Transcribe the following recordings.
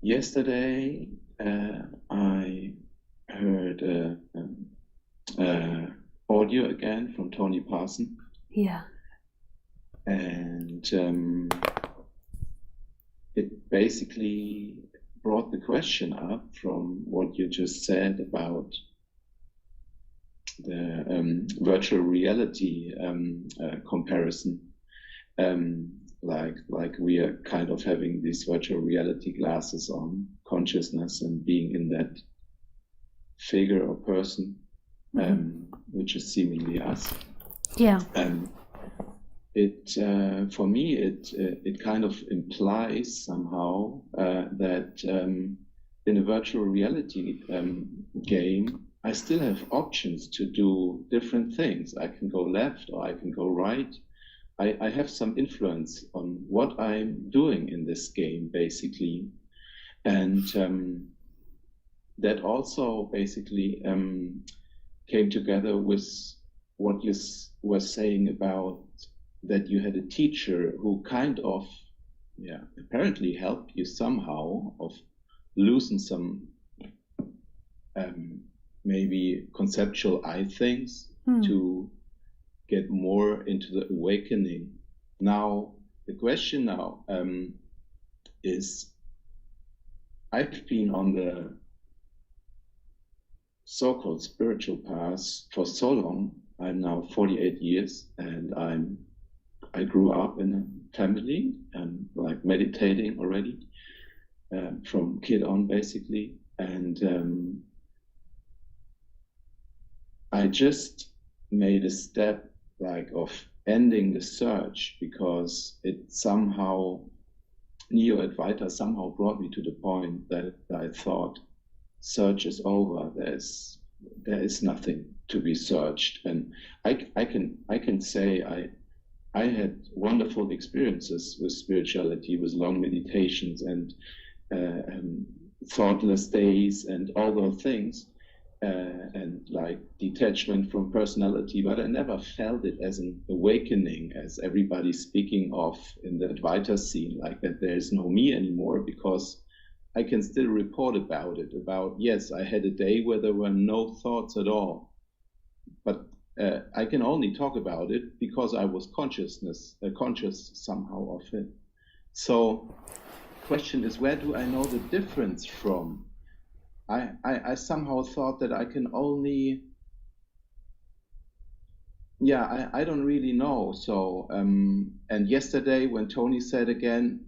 Yesterday, I heard audio again from Tony Parson, Yeah. and it basically brought the question up from what you just said about the virtual reality comparison. Like we are kind of having these virtual reality glasses on consciousness and being in that figure or person, which is seemingly us. Yeah. It for me it kind of implies somehow that in a virtual reality game I still have options to do different things. I can go left or I can go right. I have some influence on what I'm doing in this game, basically. And that also basically came together with what you were saying about that you had a teacher who kind of, apparently helped you somehow of loosen some maybe conceptual things to get more into the awakening. Now, the question now is, I've been on the so-called spiritual path for so long. I'm now 48 years, and I grew up in a family and like meditating already from kid on, basically, and I just made a step like of ending the search because it somehow, Neo-Advaita somehow brought me to the point that I thought search is over. There is nothing to be searched, and I can say I had wonderful experiences with spirituality, with long meditations and thoughtless days and all those things. And like detachment from personality, but I never felt it as an awakening, as everybody's speaking of in the Advaita scene, like that there's no me anymore, because I can still report about it, about, yes, I had a day where there were no thoughts at all, but I can only talk about it because I was conscious somehow of it. So the question is, where do I know the difference from? I somehow thought that I can only, I don't really know. So, and yesterday when Tony said again,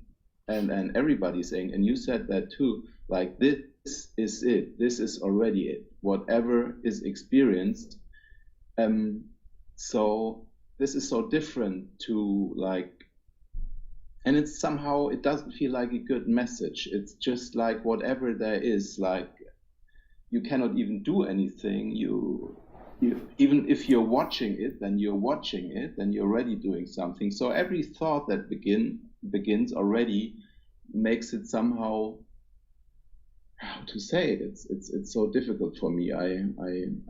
and everybody saying, and you said that too, like this is it, this is already it, whatever is experienced. So this is so different to like, and it's somehow, it doesn't feel like a good message. It's just like whatever there is, like, you cannot even do anything. You even if you're watching it, then you're already doing something. So every thought that begins already makes it somehow, how to say it, it's so difficult for me.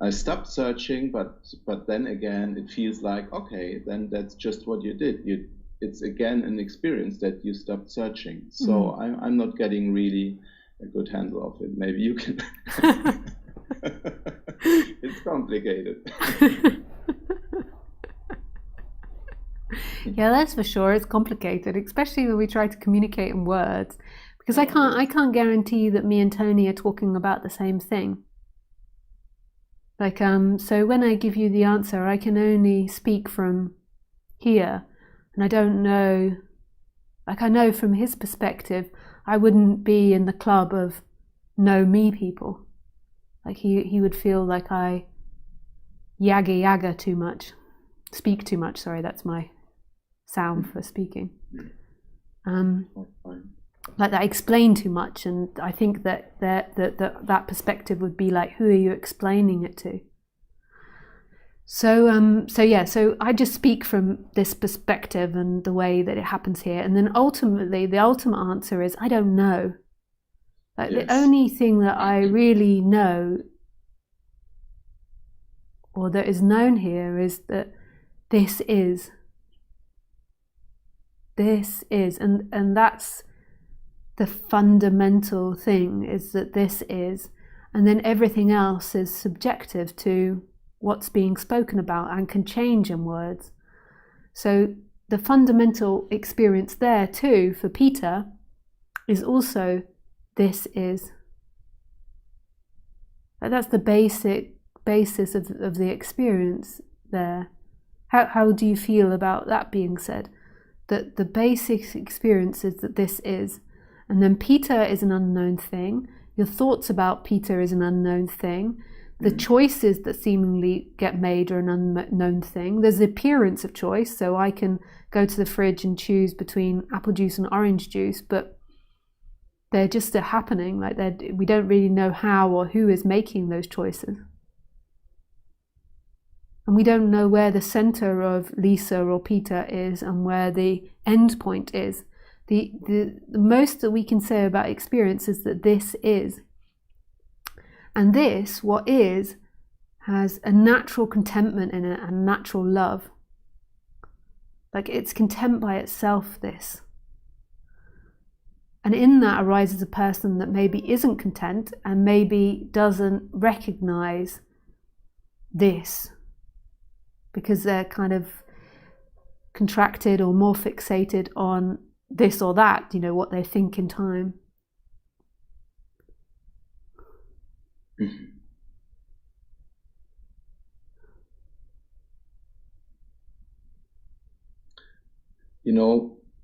I stopped searching, but then again it feels like, okay, then that's just what you did. It's again an experience that you stopped searching. So I'm not getting really a good handle of it. Maybe you can. It's complicated. Yeah, that's for sure. It's complicated, especially when we try to communicate in words, because I can't guarantee that me and Tony are talking about the same thing. Like, so when I give you the answer, I can only speak from here, and I don't know. Like, I know from his perspective, I wouldn't be in the club of know me people. Like he would feel like I yaga too much, speak too much. Sorry, that's my sound for speaking. Like that I explain too much, and I think that perspective would be like, who are you explaining it to? So I just speak from this perspective and the way that it happens here, and then ultimately the ultimate answer is I don't know. Like, yes. The only thing that I really know, or that is known here, is that this is, and that's the fundamental thing is that this is, and then everything else is subjective to what's being spoken about and can change in words. So the fundamental experience there too for Peter is also this is. That's the basis of the experience there. How do you feel about that being said? That the basic experience is that this is, and then Peter is an unknown thing. Your thoughts about Peter is an unknown thing. The choices that seemingly get made are an unknown thing. There's the appearance of choice, so I can go to the fridge and choose between apple juice and orange juice, but they're just happening. Like we don't really know how or who is making those choices. And we don't know where the center of Lisa or Peter is and where the end point is. The most that we can say about experience is that this is. And this, what is, has a natural contentment in it and natural love. Like it's content by itself, this. And in that arises a person that maybe isn't content and maybe doesn't recognize this because they're kind of contracted or more fixated on this or that, what they think in time.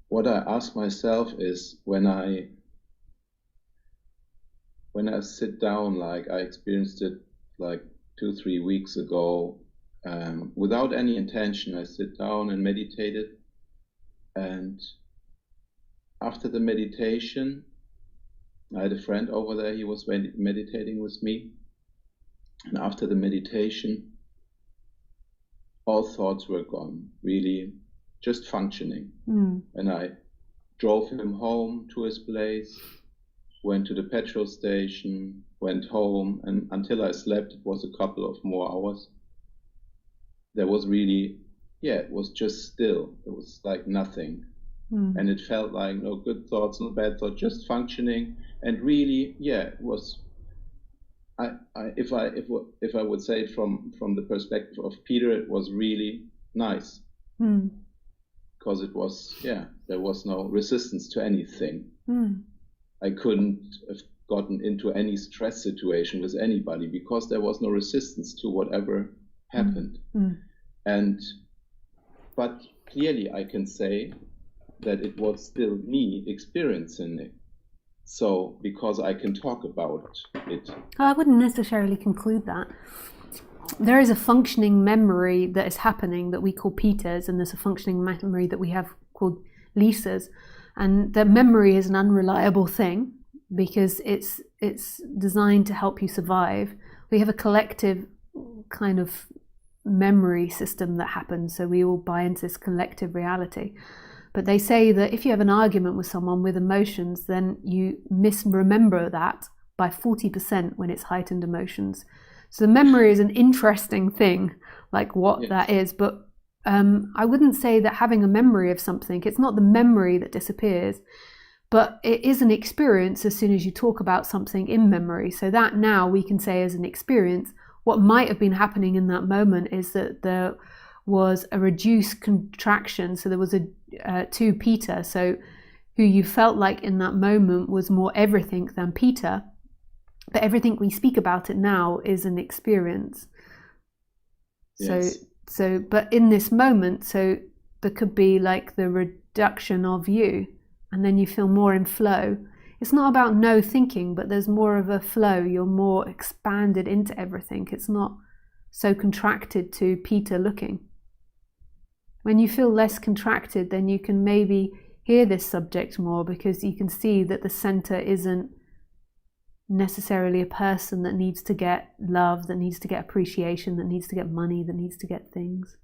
What I ask myself is when I sit down, like I experienced it like 2-3 weeks ago, without any intention, I sit down and meditated, and after the meditation, I had a friend over there, he was meditating with me, and after the meditation, all thoughts were gone, really just functioning. And I drove him home to his place, went to the petrol station, went home, and until I slept, it was a couple of more hours. There was really, it was just still. It was like nothing. And it felt like no good thoughts, no bad thoughts, just functioning. And really, it was, if I would say it from the perspective of Peter, it was really nice. Because it was, there was no resistance to anything. I couldn't have gotten into any stress situation with anybody because there was no resistance to whatever happened. But clearly I can say that it was still me experiencing it. So, because I can talk about it. I wouldn't necessarily conclude that. There is a functioning memory that is happening that we call Peter's, and there's a functioning memory that we have called Lisa's. And that memory is an unreliable thing because it's designed to help you survive. We have a collective kind of memory system that happens, so we all buy into this collective reality. But they say that if you have an argument with someone with emotions, then you misremember that by 40% when it's heightened emotions. So the memory is an interesting thing, like what that is. But I wouldn't say that having a memory of something, it's not the memory that disappears, but it is an experience as soon as you talk about something in memory. So that now we can say as an experience, what might have been happening in that moment is that there was a reduced contraction. So there was to Peter, so who you felt like in that moment was more everything than Peter. But everything we speak about it now is an experience. Yes. So, but in this moment, so there could be like the reduction of you, and then you feel more in flow. It's not about no thinking, but there's more of a flow. You're more expanded into everything. It's not so contracted to Peter looking. When you feel less contracted, then you can maybe hear this subject more because you can see that the center isn't necessarily a person that needs to get love, that needs to get appreciation, that needs to get money, that needs to get things.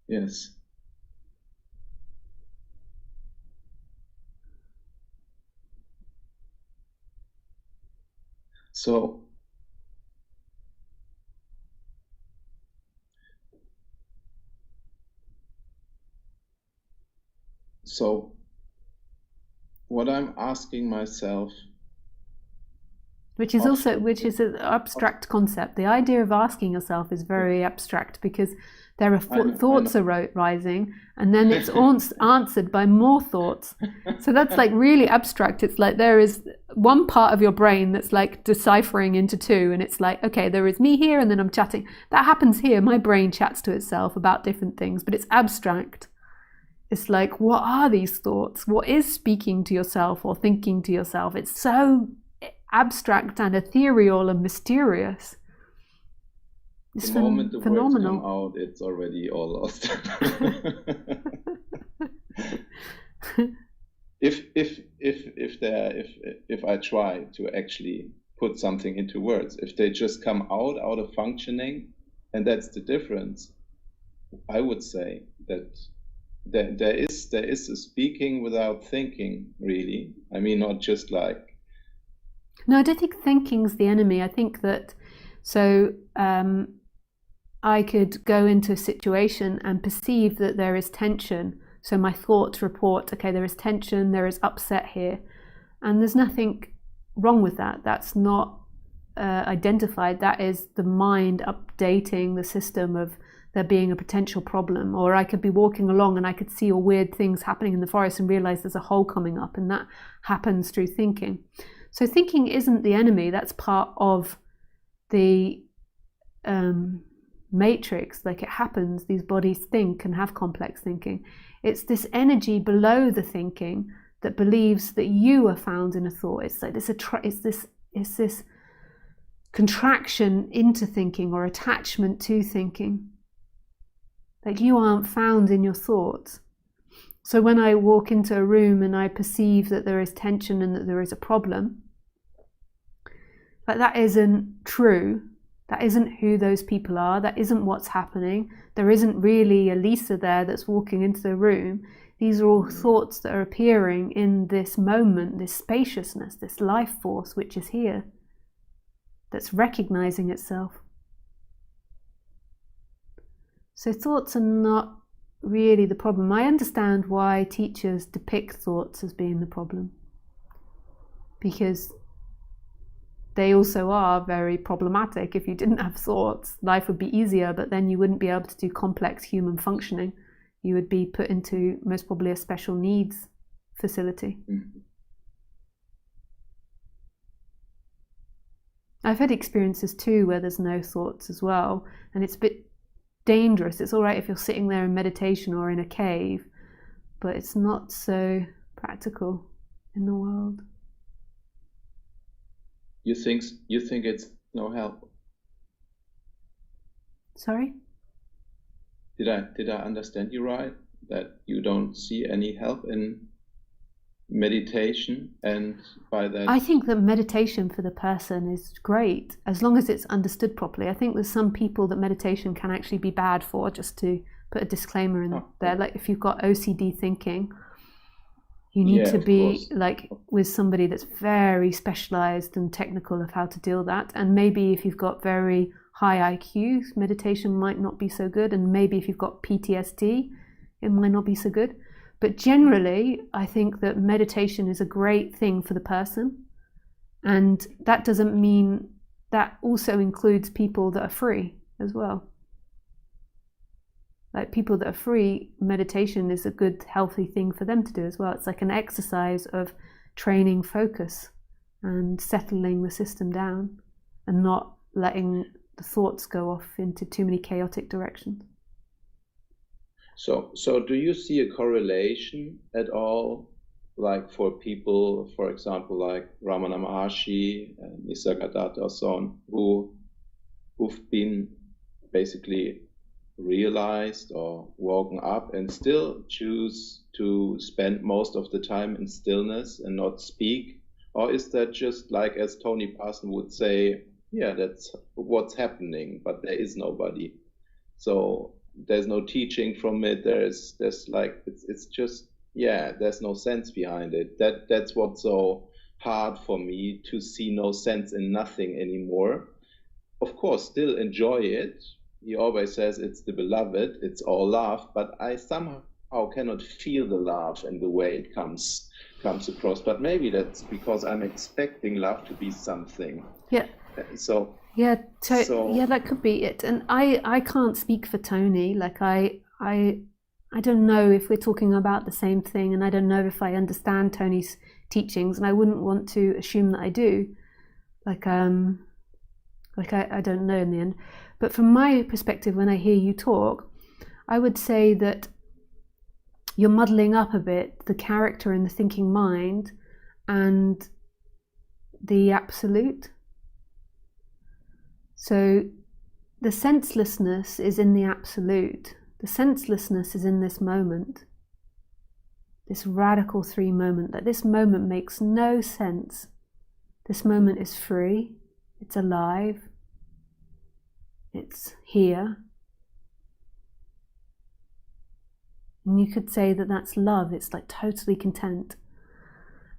Yes. So what I'm asking myself, which is an abstract concept. The idea of asking yourself is very abstract, because there are thoughts arising, and then it's answered by more thoughts. So that's like really abstract. It's like there is one part of your brain that's like deciphering into two, and it's like, okay, there is me here, and then I'm chatting. That happens here. My brain chats to itself about different things, but it's abstract. It's like, what are these thoughts? What is speaking to yourself or thinking to yourself? It's so abstract and ethereal and mysterious. It's the moment the phenomenal. words come out, it's already all lost. if I try to actually put something into words, if they just come out of functioning, and that's the difference, I would say that there is a speaking without thinking, really. I mean, not just like. No, I don't think thinking's the enemy. I think that, I could go into a situation and perceive that there is tension. So my thoughts report, okay, there is tension, there is upset here. And there's nothing wrong with that. That's not identified. That is the mind updating the system of there being a potential problem. Or I could be walking along and I could see all weird things happening in the forest and realize there's a hole coming up, and that happens through thinking. So thinking isn't the enemy. That's part of the matrix. Like, it happens, these bodies think and have complex thinking. It's this energy below the thinking that believes that you are found in a thought. It's like it's this contraction into thinking or attachment to thinking. Like, you aren't found in your thoughts. So when I walk into a room and I perceive that there is tension and that there is a problem, but that isn't true. That isn't who those people are. That isn't what's happening. There isn't really a Lisa there that's walking into the room. These are all thoughts that are appearing in this moment, this spaciousness, this life force which is here, that's recognizing itself. So thoughts are not really the problem. I understand why teachers depict thoughts as being the problem, because they also are very problematic. If you didn't have thoughts, life would be easier, but then you wouldn't be able to do complex human functioning. You would be put into most probably a special needs facility. Mm-hmm. I've had experiences too where there's no thoughts as well, and it's a bit dangerous. It's all right if you're sitting there in meditation or in a cave, but it's not so practical in the world. You think it's no help? Sorry? Did I understand you right? That you don't see any help in meditation, and by that... I think that meditation for the person is great, as long as it's understood properly. I think there's some people that meditation can actually be bad for, just to put a disclaimer in there. Like, if you've got OCD thinking, you need to be like with somebody that's very specialized and technical of how to deal with that. And maybe if you've got very high IQ, meditation might not be so good. And maybe if you've got PTSD, it might not be so good. But generally, I think that meditation is a great thing for the person. And that doesn't mean, that also includes people that are free as well. Like, people that are free, meditation is a good, healthy thing for them to do as well. It's like an exercise of training focus and settling the system down and not letting the thoughts go off into too many chaotic directions. So do you see a correlation at all, like for people, for example, like Ramana Maharshi and Nisargadatta or so on, who've been basically realized or woken up and still choose to spend most of the time in stillness and not speak? Or is that just like, as Tony Parson would say, yeah, that's what's happening, but there is nobody, so there's no teaching from it, there's like, it's just, yeah, there's no sense behind it. That's what's so hard for me, to see no sense in nothing anymore. Of course, still enjoy it. He always says it's the beloved, it's all love, but I somehow cannot feel the love and the way it comes comes across, but maybe that's because I'm expecting love to be something. Yeah. So yeah, that could be it. And I can't speak for Tony. Like I don't know if we're talking about the same thing, and I don't know if I understand Tony's teachings, and I wouldn't want to assume that I do. Like I don't know in the end. But from my perspective, when I hear you talk, I would say that you're muddling up a bit the character in the thinking mind and the absolute. So the senselessness is in the absolute. The senselessness is in this moment, this radical 3 moment, that this moment makes no sense. This moment is free, it's alive, it's here. And you could say that that's love, it's like totally content.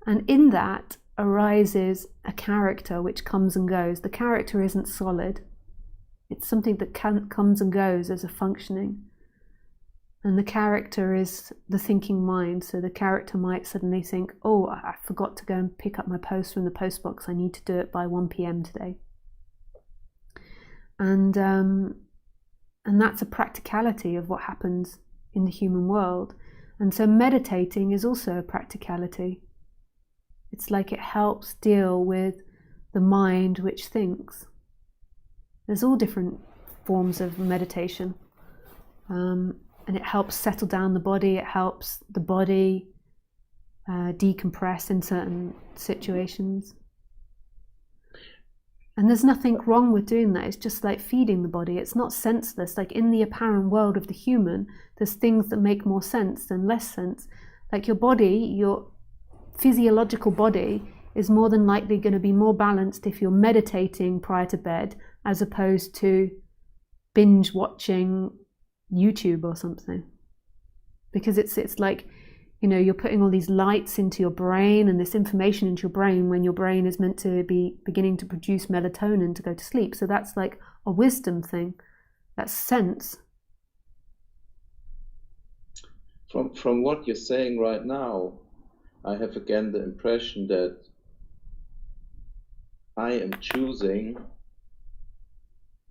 And in that arises a character which comes and goes. The character isn't solid, it's something that comes and goes as a functioning. And the character is the thinking mind. So the character might suddenly think, oh, I forgot to go and pick up my post from the post box. I need to do it by 1 p.m. today. And that's a practicality of what happens in the human world. And so meditating is also a practicality. It's like it helps deal with the mind which thinks. There's all different forms of meditation. And it helps settle down the body, it helps the body decompress in certain situations. And there's nothing wrong with doing that, it's just like feeding the body, it's not senseless. Like in the apparent world of the human, there's things that make more sense than less sense. Like your body, your physiological body is more than likely going to be more balanced if you're meditating prior to bed as opposed to binge watching YouTube or something, because it's like, you know, you're putting all these lights into your brain and this information into your brain when your brain is meant to be beginning to produce melatonin to go to sleep. So that's like a wisdom thing, that's sense. From what you're saying right now, I have again the impression that I am choosing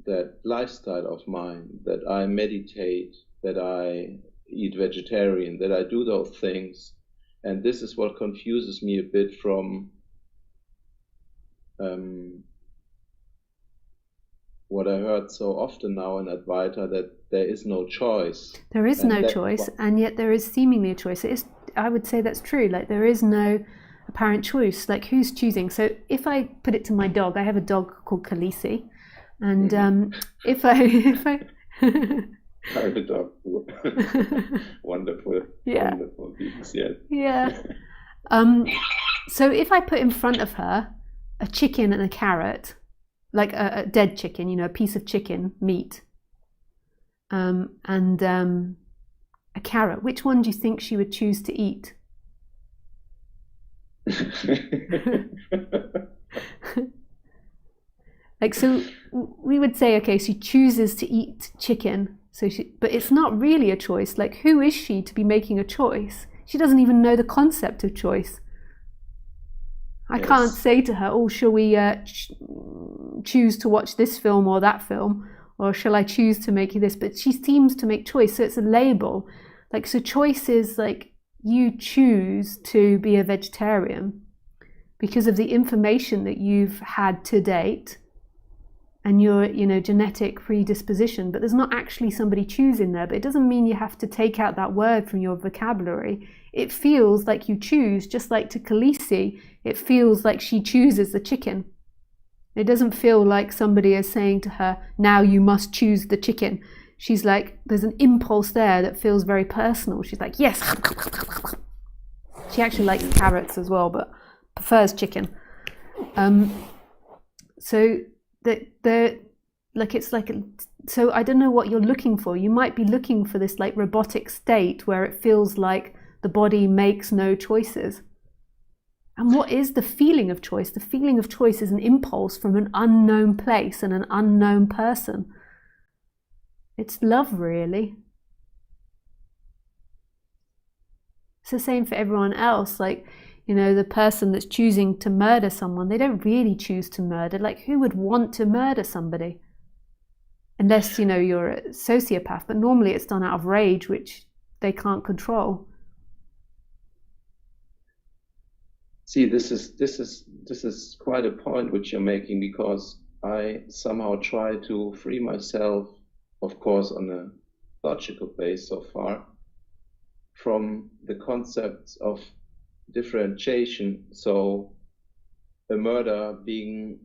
that lifestyle of mine, that I meditate, that I eat vegetarian, that I do those things. And this is what confuses me a bit from what I heard so often now in Advaita, that there is no choice. There is no choice, and yet there is seemingly a choice. It is, I would say that's true. Like there is no apparent choice. Like who's choosing? So if I put it to my dog, I have a dog called Khaleesi. And if I I have a dog. Wonderful, yeah. Wonderful beings, yes. Yeah. So if I put in front of her a chicken and a carrot, like a dead chicken, you know, a piece of chicken meat, and a carrot, which one do you think she would choose to eat? Like, so we would say, okay, she chooses to eat chicken, but it's not really a choice. Like, who is she to be making a choice? She doesn't even know the concept of choice. I can't say to her, oh, shall we choose to watch this film or that film, or shall I choose to make this? But she seems to make choice, so it's a label. Like, so choice is like you choose to be a vegetarian because of the information that you've had to date and your, you know, genetic predisposition. But there's not actually somebody choosing there. But it doesn't mean you have to take out that word from your vocabulary. It feels like you choose, just like to Khaleesi, it feels like she chooses the chicken. It doesn't feel like somebody is saying to her, now you must choose the chicken. She's like, there's an impulse there that feels very personal. She's like, yes. She actually likes carrots as well, but prefers chicken. So they're like, it's like, so I don't know what you're looking for. You might be looking for this like robotic state where it feels like the body makes no choices. And what is the feeling of choice? The feeling of choice is an impulse from an unknown place and an unknown person. It's love, really. It's the same for everyone else. Like, you know, the person that's choosing to murder someone, they don't really choose to murder. Like, who would want to murder somebody? Unless, you know, you're a sociopath, but normally it's done out of rage, which they can't control. See, this is quite a point which you're making, because I somehow try to free myself, of course, on a logical base so far, from the concepts of differentiation. So a murder being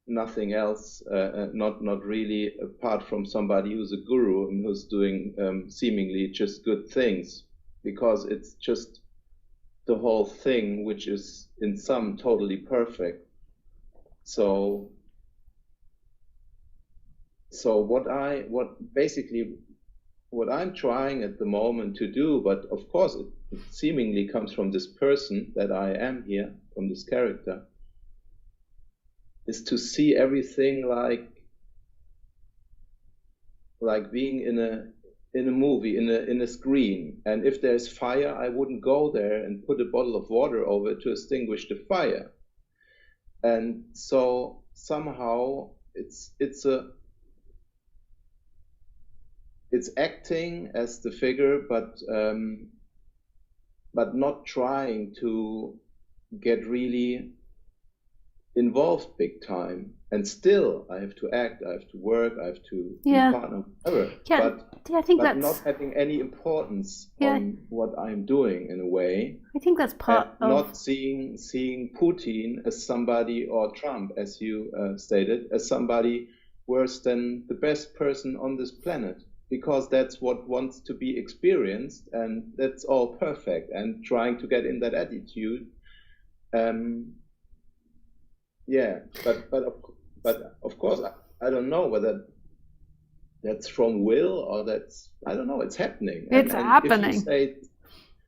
nothing else, not really, apart from somebody who's a guru and who's doing seemingly just good things, because it's just the whole thing which is in some totally perfect. So what I'm trying at the moment to do, but of course it seemingly comes from this person that I am here, from this character, is to see everything like being in a movie, in a screen. And if there's fire, I wouldn't go there and put a bottle of water over it to extinguish the fire. And so somehow it's acting as the figure, but not trying to get really involved big time. And still, I have to act, I have to work, I have to be partner, whatever. I think but that's not having any importance on what I'm doing, in a way. I think that's part of not seeing Putin as somebody, or Trump, as you stated, as somebody worse than the best person on this planet, because that's what wants to be experienced, and that's all perfect. And trying to get in that attitude. But of course, I don't know whether that's from will or that's, I don't know, it's happening. It's happening. If you say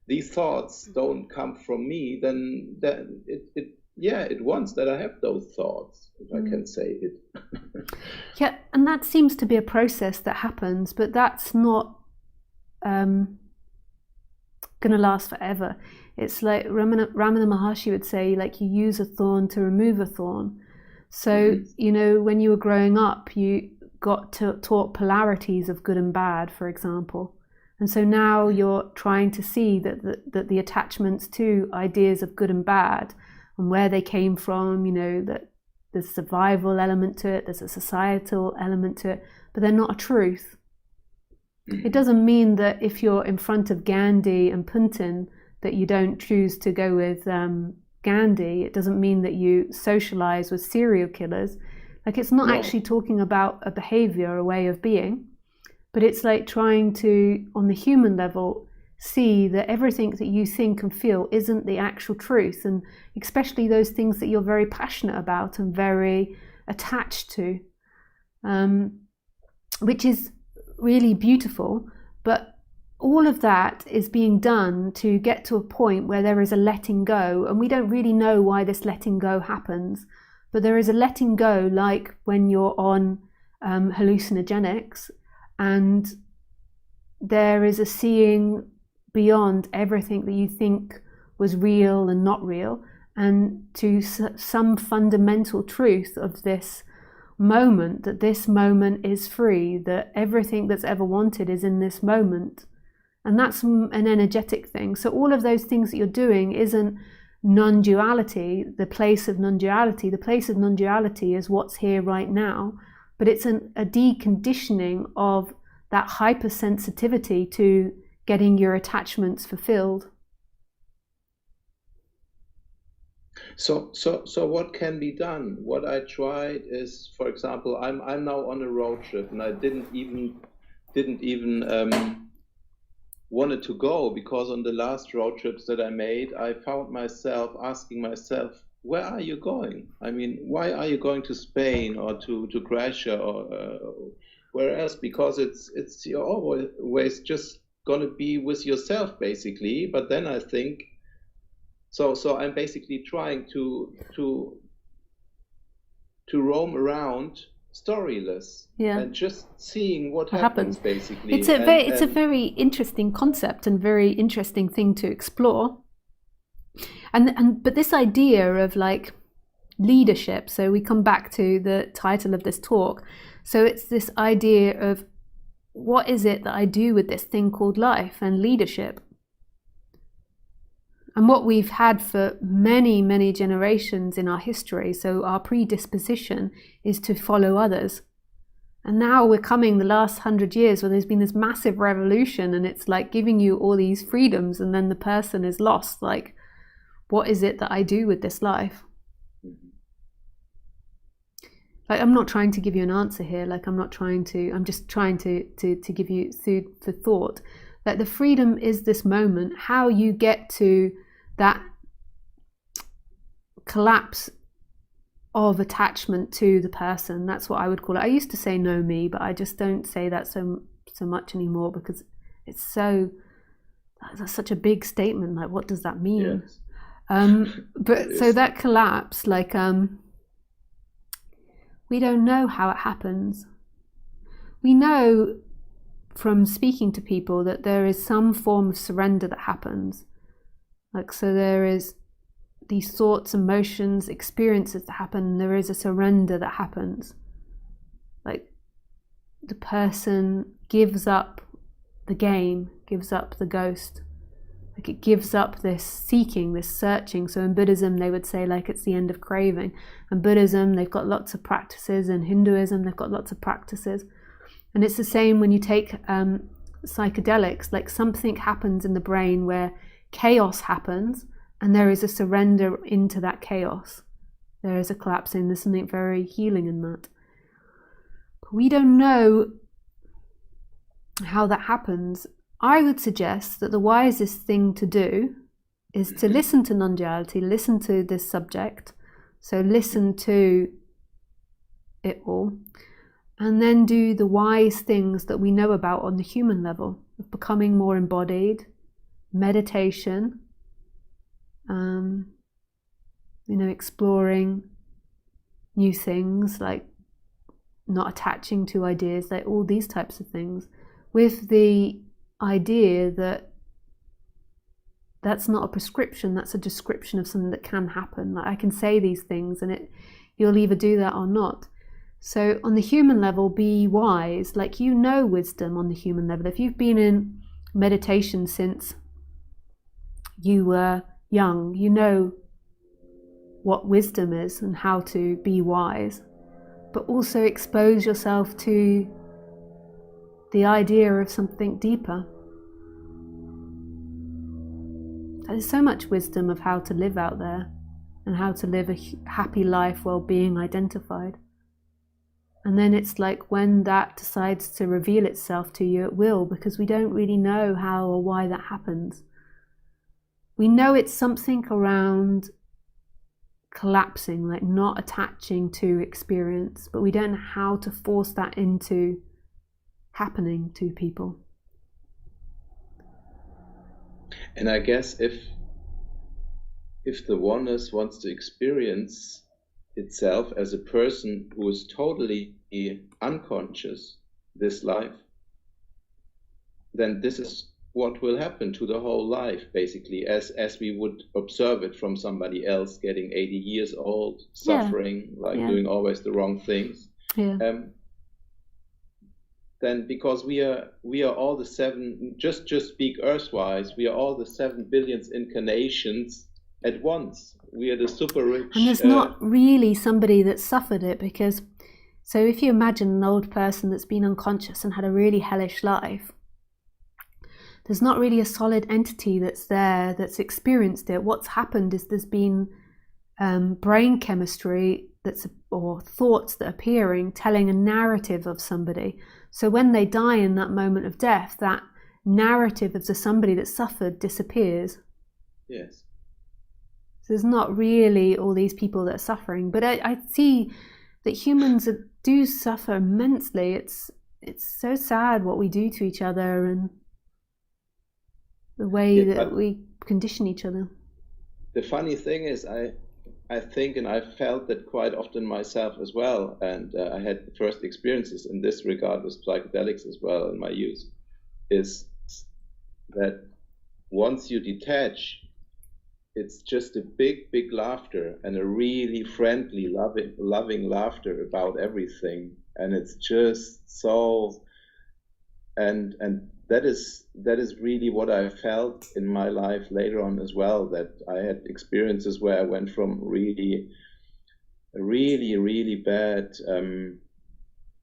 these thoughts don't come from me, then it wants that I have those thoughts, if I can say it. Yeah, and that seems to be a process that happens, but that's not going to last forever. It's like Ramana Maharshi would say, like, you use a thorn to remove a thorn. So, you know, when you were growing up, you got taught polarities of good and bad, for example. And so now you're trying to see that the attachments to ideas of good and bad and where they came from, you know, that there's a survival element to it, there's a societal element to it, but they're not a truth. It doesn't mean that if you're in front of Gandhi and Putin that you don't choose to go with Gandhi. It doesn't mean that you socialize with serial killers. Like, it's not actually talking about a behavior, a way of being, but it's like trying to, on the human level, see that everything that you think and feel isn't the actual truth, and especially those things that you're very passionate about and very attached to, which is really beautiful. But all of that is being done to get to a point where there is a letting go, and we don't really know why this letting go happens, but there is a letting go, like when you're on hallucinogenics, and there is a seeing beyond everything that you think was real and not real, and to some fundamental truth of this moment, that this moment is free, that everything that's ever wanted is in this moment. And that's an energetic thing. So all of those things that you're doing isn't non-duality, the place of non-duality. The place of non-duality is what's here right now, but it's a deconditioning of that hypersensitivity to getting your attachments fulfilled. So what can be done? What I tried is, for example, I'm now on a road trip, and I didn't even wanted to go, because on the last road trips that I made, I found myself asking myself, where are you going? I mean, why are you going to Spain or to Croatia or where else? Because it's you're always just gonna be with yourself, basically. But then I think, so I'm basically trying to roam around storyless, and just seeing what happens, basically. It's a very interesting concept and very interesting thing to explore. But this idea of like leadership, so we come back to the title of this talk. So it's this idea of what is it that I do with this thing called life and leadership. And what we've had for many, many generations in our history, so our predisposition is to follow others. And now we're coming the last 100 years where there's been this massive revolution, and it's like giving you all these freedoms, and then the person is lost. Like, what is it that I do with this life? Like, I'm not trying to give you an answer here. Like, I'm just trying to give you food for thought. Like, the freedom is this moment, how you get to that collapse of attachment to the person. That's what I would call it. I used to say know me, but I just don't say that so much anymore, because it's that's such a big statement. Like, what does that mean? Yes. But so that collapse, like, we don't know how it happens. We know from speaking to people that there is some form of surrender that happens. Like, so there is these thoughts, emotions, experiences that happen. There is a surrender that happens. Like, the person gives up the game, gives up the ghost. Like, it gives up this seeking, this searching. So in Buddhism, they would say, like, it's the end of craving. And Buddhism, they've got lots of practices. And Hinduism, they've got lots of practices. And it's the same when you take psychedelics. Like, something happens in the brain where chaos happens, and there is a surrender into that chaos. There is a collapsing. There's something very healing in that. But we don't know how that happens. I would suggest that the wisest thing to do is to listen to non-duality, listen to this subject, so listen to it all, and then do the wise things that we know about on the human level, of becoming more embodied, meditation, exploring new things, like not attaching to ideas, like all these types of things, with the idea that that's not a prescription, that's a description of something that can happen. Like, I can say these things and you'll either do that or not. So on the human level, be wise. Like, wisdom on the human level. If you've been in meditation since you were young, you know what wisdom is and how to be wise. But also expose yourself to the idea of something deeper. There's so much wisdom of how to live out there and how to live a happy life while being identified. And then it's like, when that decides to reveal itself to you, it will, because we don't really know how or why that happens. We know it's something around collapsing, like not attaching to experience, but we don't know how to force that into happening to people. And I guess if the oneness wants to experience itself as a person who is totally unconscious this life, then this is what will happen to the whole life, basically, as we would observe it from somebody else getting 80 years old, suffering, doing always the wrong things. Then, because we are all the seven, just speak earthwise, we are all the 7 billion incarnations at once. We are the super rich. And there's not really somebody that suffered it, because, so if you imagine an old person that's been unconscious and had a really hellish life, there's not really a solid entity that's there that's experienced it. What's happened is there's been brain chemistry or thoughts that are appearing, telling a narrative of somebody. So when they die in that moment of death, that narrative of the somebody that suffered disappears. Yes. So there's not really all these people that are suffering. But I see that humans do suffer immensely. It's so sad what we do to each other and the way that we condition each other. The funny thing is, I think, and I felt that quite often myself as well, and I had the first experiences in this regard with psychedelics as well in my youth, is that once you detach, it's just a big laughter, and a really friendly, loving laughter about everything. And it's just so, and that is really what I felt in my life later on as well, that I had experiences where I went from really bad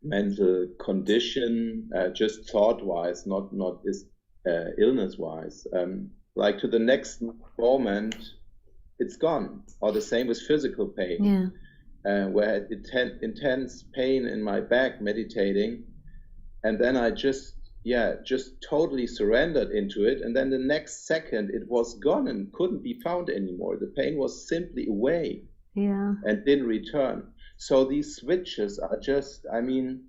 mental condition, just thought-wise, not illness-wise, like to the next moment, it's gone. Or the same with physical pain, where I had intense pain in my back meditating, and then I just totally surrendered into it, and then the next second it was gone and couldn't be found anymore. The pain was simply away, and didn't return. So these switches are just, I mean,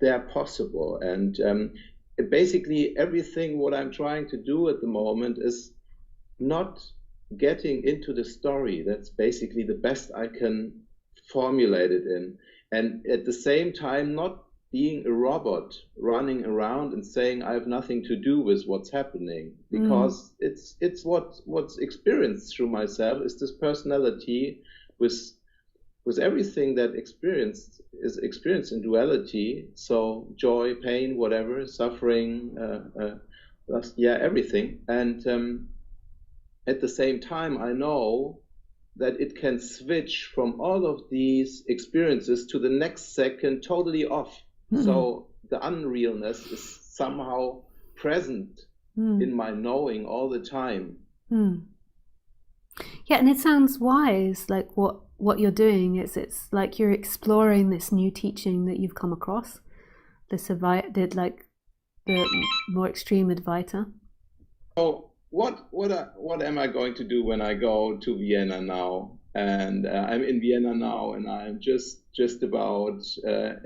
they're possible. And basically everything what I'm trying to do at the moment is not getting into the story. That's basically the best I can formulate it in. And at the same time, not being a robot running around and saying I have nothing to do with what's happening, because it's what's experienced through myself is this personality with everything that is experienced in duality. So joy, pain, whatever, suffering, everything. And at the same time, I know that it can switch from all of these experiences to the next second totally off. So the unrealness is somehow present in my knowing all the time. Yeah, and it sounds wise, like what you're doing is, it's like you're exploring this new teaching that you've come across, the more extreme Advaita. So what am I going to do when I go to Vienna now? And I'm in Vienna now, and I'm just about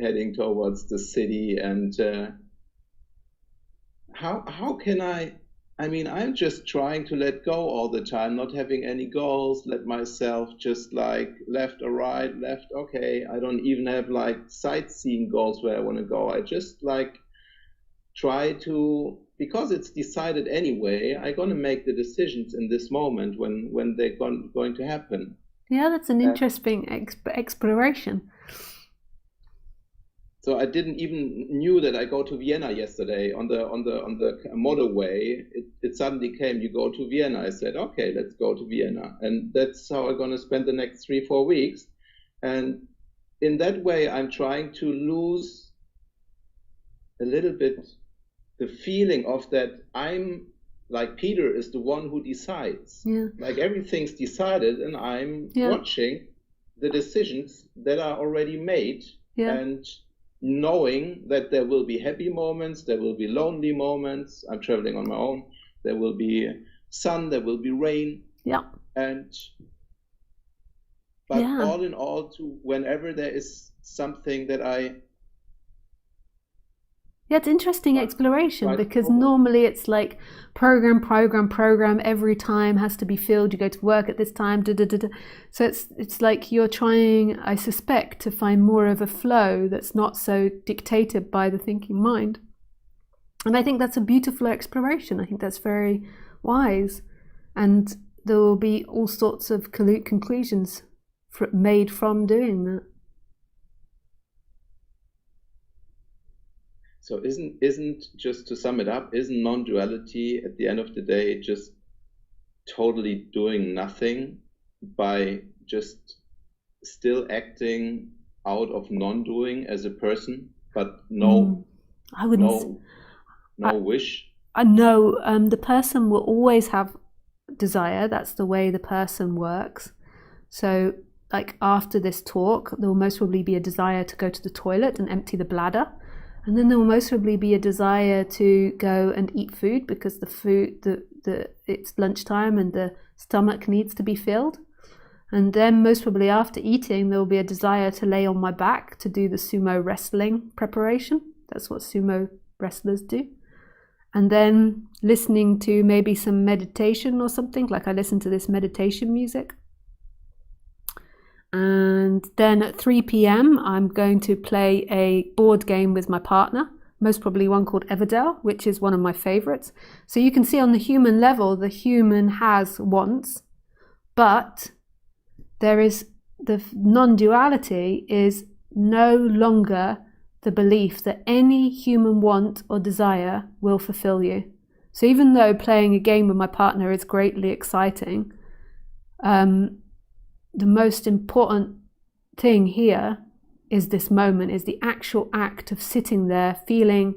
heading towards the city. And how can I mean, I'm just trying to let go all the time, not having any goals, let myself just like left or right, left, okay. I don't even have like sightseeing goals where I want to go. I just like try to, because it's decided anyway, I'm going to make the decisions in this moment when they're going to happen. Yeah, that's an interesting exploration. So I didn't even knew that I go to Vienna yesterday on the motorway. It suddenly came, you go to Vienna. I said, okay, let's go to Vienna. And that's how I'm going to spend the next 3-4 weeks. And in that way, I'm trying to lose a little bit the feeling of that I'm like Peter is the one who decides. Like everything's decided, and I'm watching the decisions that are already made, and knowing that there will be happy moments, there will be lonely moments. I'm traveling on my own. There will be sun, there will be rain. But all in all, whenever there is something that it's interesting exploration, because normally it's like program every time has to be filled. You go to work at this time, So it's like you're trying, I suspect, to find more of a flow that's not so dictated by the thinking mind. And I think that's a beautiful exploration. I think that's very wise. And there will be all sorts of conclusions made from doing that. So isn't just to sum it up, isn't non-duality at the end of the day just totally doing nothing by just still acting out of non-doing as a person, but no wish? I know the person will always have desire. That's the way the person works. So like after this talk, there will most probably be a desire to go to the toilet and empty the bladder. And then there will most probably be a desire to go and eat food, because it's lunchtime and the stomach needs to be filled. And then most probably after eating, there will be a desire to lay on my back to do the sumo wrestling preparation. That's what sumo wrestlers do. And then listening to maybe some meditation or something, like I listen to this meditation music. And then at 3 p.m. I'm going to play a board game with my partner. most probably one called Everdell, which is one of my favorites. So you can see on the human level, the human has wants, but there is the non-duality is no longer the belief that any human want or desire will fulfill you. So even though playing a game with my partner is greatly exciting, the most important thing here is this moment, is the actual act of sitting there, feeling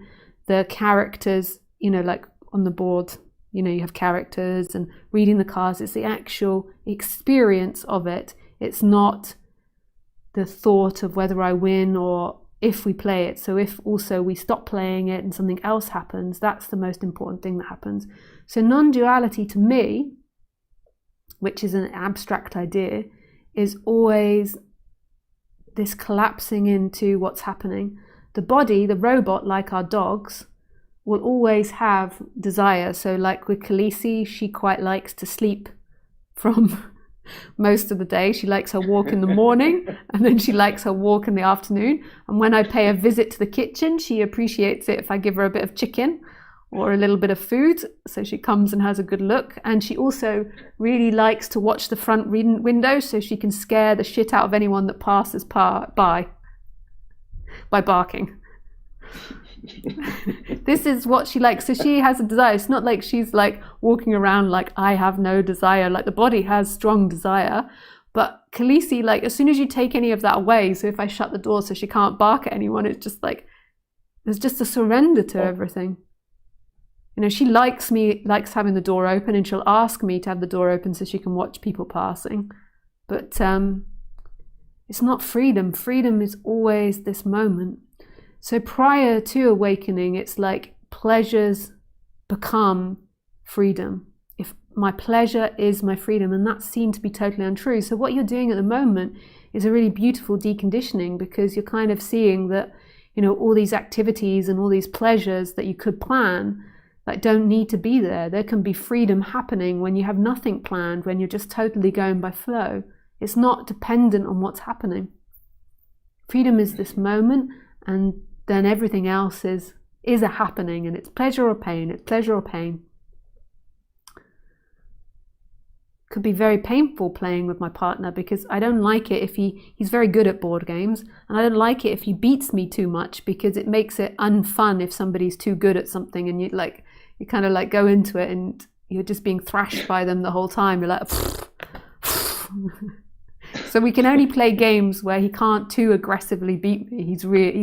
the characters, like on the board, you have characters, and reading the cards. It's the actual experience of it. It's not the thought of whether I win or if we play it. So if also we stop playing it and something else happens, that's the most important thing that happens. So non-duality to me, which is an abstract idea, is always this collapsing into what's happening. The body, the robot, like our dogs, will always have desire. So like with Khaleesi, she quite likes to sleep from most of the day. She likes her walk in the morning, and then she likes her walk in the afternoon. And when I pay a visit to the kitchen, she appreciates it if I give her a bit of chicken or a little bit of food. So she comes and has a good look. And she also really likes to watch the front window so she can scare the shit out of anyone that passes by barking. This is what she likes. So she has a desire. It's not like she's like walking around like I have no desire. Like the body has strong desire, but Khaleesi, like as soon as you take any of that away, so if I shut the door so she can't bark at anyone, it's just like there's just a surrender to everything. She likes having the door open, and she'll ask me to have the door open so she can watch people passing. But it's not freedom. Freedom is always this moment. So prior to awakening, it's like pleasures become freedom. If my pleasure is my freedom, and that's seen to be totally untrue. So what you're doing at the moment is a really beautiful deconditioning, because you're kind of seeing that, all these activities and all these pleasures that you could plan, that don't need to be there. There can be freedom happening when you have nothing planned, when you're just totally going by flow. It's not dependent on what's happening. Freedom is this moment, and then everything else is a happening, and it's pleasure or pain. It's pleasure or pain. Could be very painful playing with my partner, because I don't like it if he's very good at board games, and I don't like it if he beats me too much, because it makes it unfun if somebody's too good at something, and you kind of like go into it and you're just being thrashed by them the whole time. You're like so we can only play games where he can't too aggressively beat me. He's very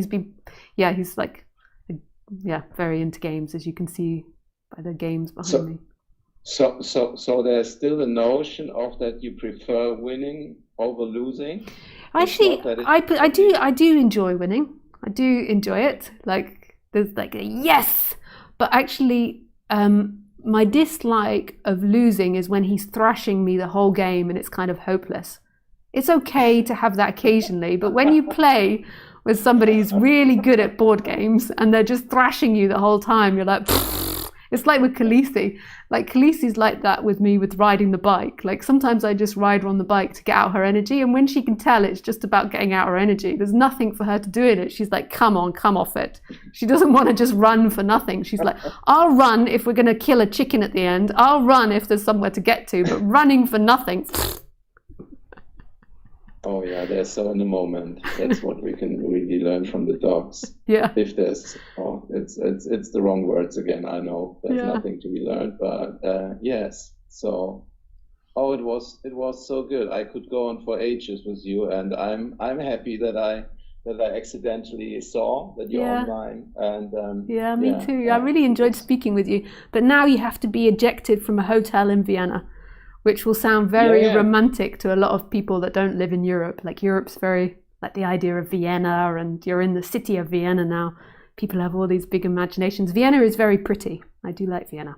into games, as you can see by the games behind me. So there's still the notion of that you prefer winning over losing. Actually, I do enjoy winning. I do enjoy it. Like there's like a yes, but actually, my dislike of losing is when he's thrashing me the whole game and it's kind of hopeless. It's okay to have that occasionally, but when you play with somebody who's really good at board games and they're just thrashing you the whole time, you're like, it's like with Khaleesi. Like Khaleesi's like that with me with riding the bike. Like sometimes I just ride her on the bike to get out her energy, and when she can tell it's just about getting out her energy, there's nothing for her to do in it. She's like, come on, come off it. She doesn't want to just run for nothing. She's like, I'll run if we're going to kill a chicken at the end. I'll run if there's somewhere to get to, but running for nothing. Oh yeah, they're so in the moment. That's what we can really learn from the dogs. Yeah. If there's, it's the wrong words again. I know there's nothing to be learned, but yes. So, it was so good. I could go on for ages with you, and I'm happy that I accidentally saw that you're online. And me too. I really enjoyed speaking with you. But now you have to be ejected from a hotel in Vienna, which will sound very romantic to a lot of people that don't live in Europe. Like Europe's very like the idea of Vienna, and you're in the city of Vienna now. People have all these big imaginations. Vienna is very pretty. I do like Vienna.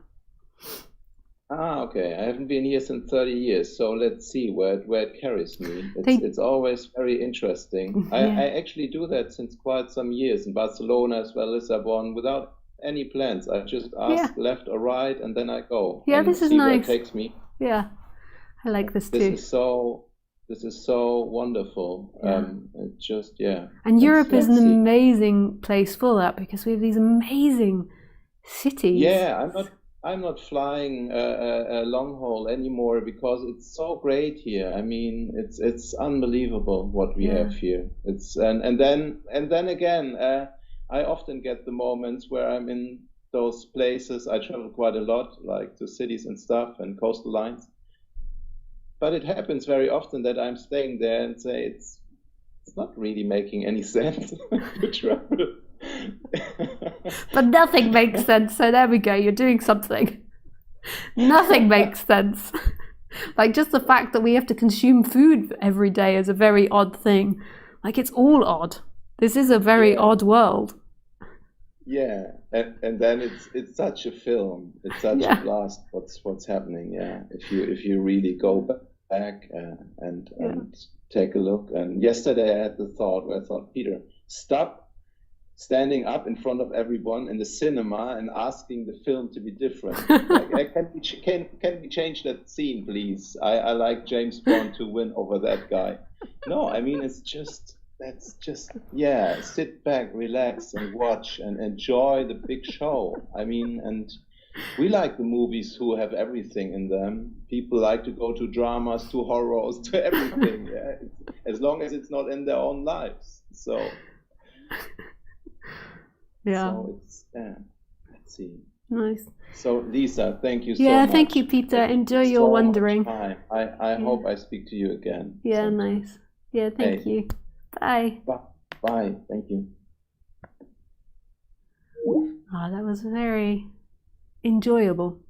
Okay. I haven't been here since 30 years, so let's see where it carries me. It's always very interesting. I actually do that since quite some years in Barcelona as well as Lisbon without any plans. I just ask left or right, and then I go. Yeah, and this is see nice. Where it takes me. Yeah, I like this too. This this is so wonderful. Yeah. It just, yeah. And Europe is an Let's see. amazing place for that because we have these amazing cities. Yeah, I'm not flying a long haul anymore because it's so great here. I mean, it's unbelievable what we Yeah. have here. It's and then again, I often get the moments where I'm in those places. I travel quite a lot, like to cities and stuff and coastal lines. But it happens very often that I'm staying there and say it's not really making any sense to travel. But nothing makes sense, so there we go, you're doing something. Nothing makes sense. Like just the fact that we have to consume food every day is a very odd thing. Like it's all odd. This is a very Yeah. odd world. Yeah, and then it's such a film. It's such a Yeah. blast. What's happening? Yeah, if you really go back Yeah. and take a look. And yesterday I had the thought where I thought, Peter, stop standing up in front of everyone in the cinema and asking the film to be different. Like, can we change that scene, please? I like James Bond to win over that guy. No, I mean that's just yeah. Sit back, relax, and watch and enjoy the big show. I mean, and we like the movies who have everything in them. People like to go to dramas, to horrors, to everything. Yeah, as long as it's not in their own lives. So. Yeah. So it's let's see. Nice. So Lisa, thank you so Yeah, much. thank you, Peter. Enjoy your So much wandering. time. I hope I speak to you again. Yeah, sometime. nice. Yeah, thank Hey. you. Bye. Bye. Thank you. Oh, that was very enjoyable.